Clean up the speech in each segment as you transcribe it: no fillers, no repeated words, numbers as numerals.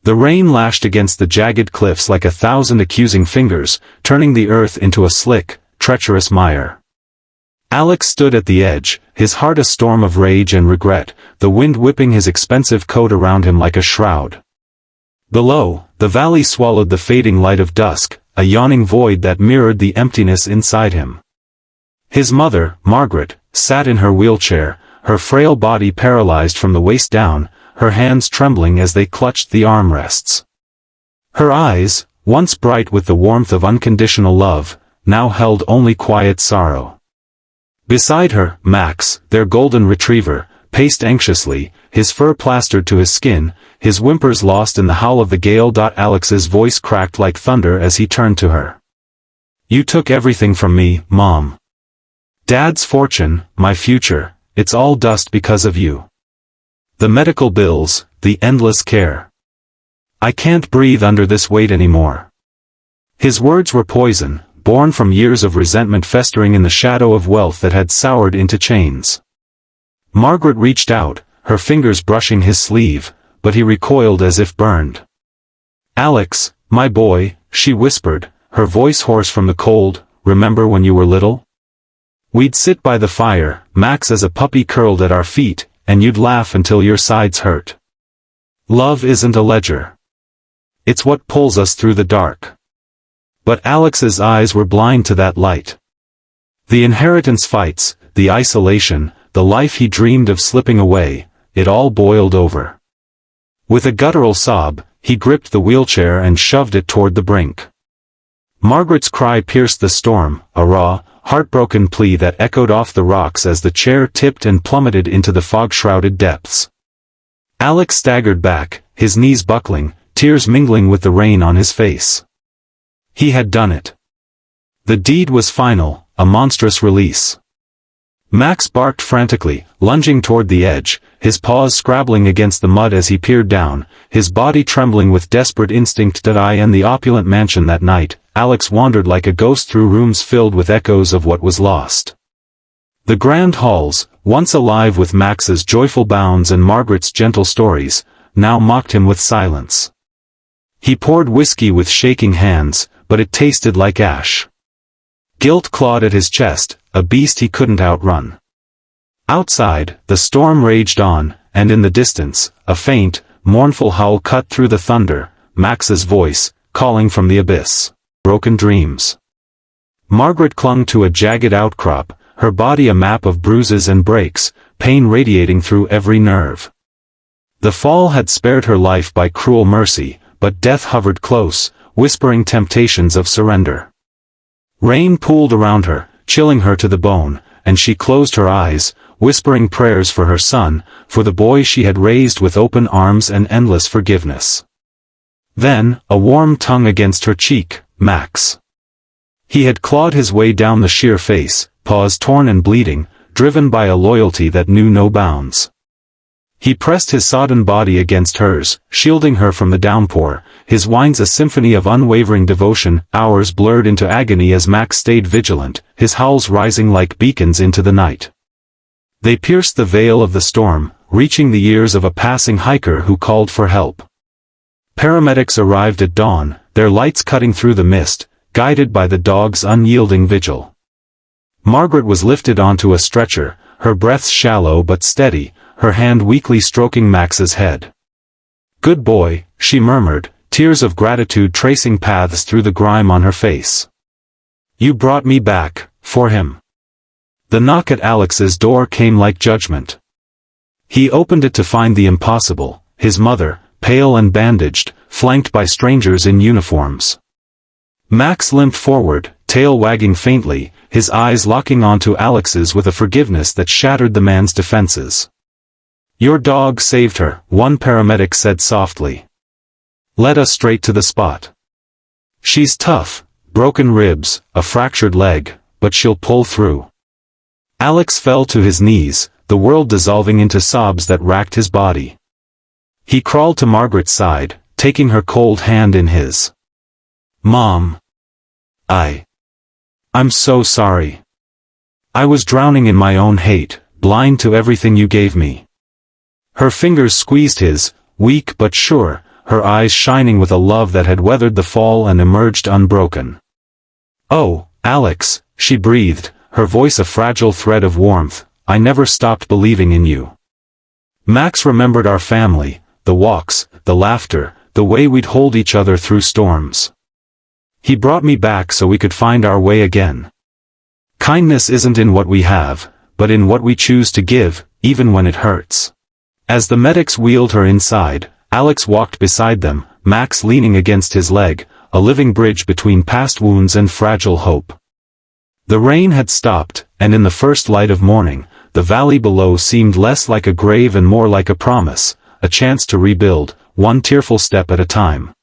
The rain lashed against the jagged cliffs like 1,000 accusing fingers, turning the earth into a slick, treacherous mire. Alex stood at the edge, his heart a storm of rage and regret, the wind whipping his expensive coat around him like a shroud. Below, the valley swallowed the fading light of dusk, a yawning void that mirrored the emptiness inside him. His mother, Margaret, sat in her wheelchair, her frail body paralyzed from the waist down, her hands trembling as they clutched the armrests. Her eyes, once bright with the warmth of unconditional love, now held only quiet sorrow. Beside her, Max, their golden retriever, paced anxiously, his fur plastered to his skin, his whimpers lost in the howl of the gale. Alex's voice cracked like thunder as he turned to her. "You took everything from me, Mom. Dad's fortune, my future, it's all dust because of you. The medical bills, the endless care. I can't breathe under this weight anymore." His words were poison, born from years of resentment festering in the shadow of wealth that had soured into chains. Margaret reached out, her fingers brushing his sleeve, but he recoiled as if burned. "Alex, my boy," she whispered, her voice hoarse from the cold, "remember when you were little? We'd sit by the fire, Max as a puppy curled at our feet, and you'd laugh until your sides hurt. Love isn't a ledger. It's what pulls us through the dark." But Alex's eyes were blind to that light. The inheritance fights, the isolation, the life he dreamed of slipping away, it all boiled over. With a guttural sob, he gripped the wheelchair and shoved it toward the brink. Margaret's cry pierced the storm, a raw, heartbroken plea that echoed off the rocks as the chair tipped and plummeted into the fog-shrouded depths. Alex staggered back, his knees buckling, tears mingling with the rain on his face. He had done it. The deed was final, a monstrous release. Max barked frantically, lunging toward the edge, his paws scrabbling against the mud as he peered down, his body trembling with desperate instinct. In the opulent mansion that night, Alex wandered like a ghost through rooms filled with echoes of what was lost. The grand halls, once alive with Max's joyful bounds and Margaret's gentle stories, now mocked him with silence. He poured whiskey with shaking hands, but it tasted like ash. Guilt clawed at his chest, a beast he couldn't outrun. Outside, the storm raged on, and in the distance, a faint, mournful howl cut through the thunder, Max's voice, calling from the abyss. Broken dreams. Margaret clung to a jagged outcrop, her body a map of bruises and breaks, pain radiating through every nerve. The fall had spared her life by cruel mercy, but death hovered close, whispering temptations of surrender. Rain pooled around her, chilling her to the bone, and she closed her eyes, whispering prayers for her son, for the boy she had raised with open arms and endless forgiveness. Then, a warm tongue against her cheek, Max. He had clawed his way down the sheer face, paws torn and bleeding, driven by a loyalty that knew no bounds. He pressed his sodden body against hers, shielding her from the downpour, his whines a symphony of unwavering devotion. Hours blurred into agony as Max stayed vigilant, his howls rising like beacons into the night. They pierced the veil of the storm, reaching the ears of a passing hiker who called for help. Paramedics arrived at dawn, their lights cutting through the mist, guided by the dog's unyielding vigil. Margaret was lifted onto a stretcher, her breaths shallow but steady, her hand weakly stroking Max's head. "Good boy," she murmured, tears of gratitude tracing paths through the grime on her face. "You brought me back, for him." The knock at Alex's door came like judgment. He opened it to find the impossible, his mother, pale and bandaged, flanked by strangers in uniforms. Max limped forward, tail wagging faintly, his eyes locking onto Alex's with a forgiveness that shattered the man's defenses. "Your dog saved her," one paramedic said softly. "Led us straight to the spot. She's tough, broken ribs, a fractured leg, but she'll pull through." Alex fell to his knees, the world dissolving into sobs that racked his body. He crawled to Margaret's side, taking her cold hand in his. "Mom. I'm so sorry. I was drowning in my own hate, blind to everything you gave me." Her fingers squeezed his, weak but sure, her eyes shining with a love that had weathered the fall and emerged unbroken. "Oh, Alex," she breathed, her voice a fragile thread of warmth, "I never stopped believing in you." Max remembered our family, the walks, the laughter, the way we'd hold each other through storms. He brought me back so we could find our way again. Kindness isn't in what we have, but in what we choose to give, even when it hurts. As the medics wheeled her inside, Alex walked beside them, Max leaning against his leg, a living bridge between past wounds and fragile hope. The rain had stopped, and in the first light of morning, the valley below seemed less like a grave and more like a promise, a chance to rebuild, one tearful step at a time.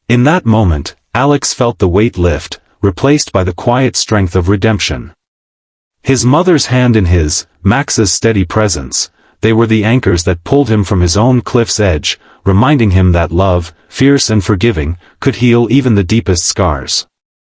In that moment, Alex felt the weight lift, replaced by the quiet strength of redemption. His mother's hand in his, Max's steady presence, they were the anchors that pulled him from his own cliff's edge, reminding him that love, fierce and forgiving, could heal even the deepest scars.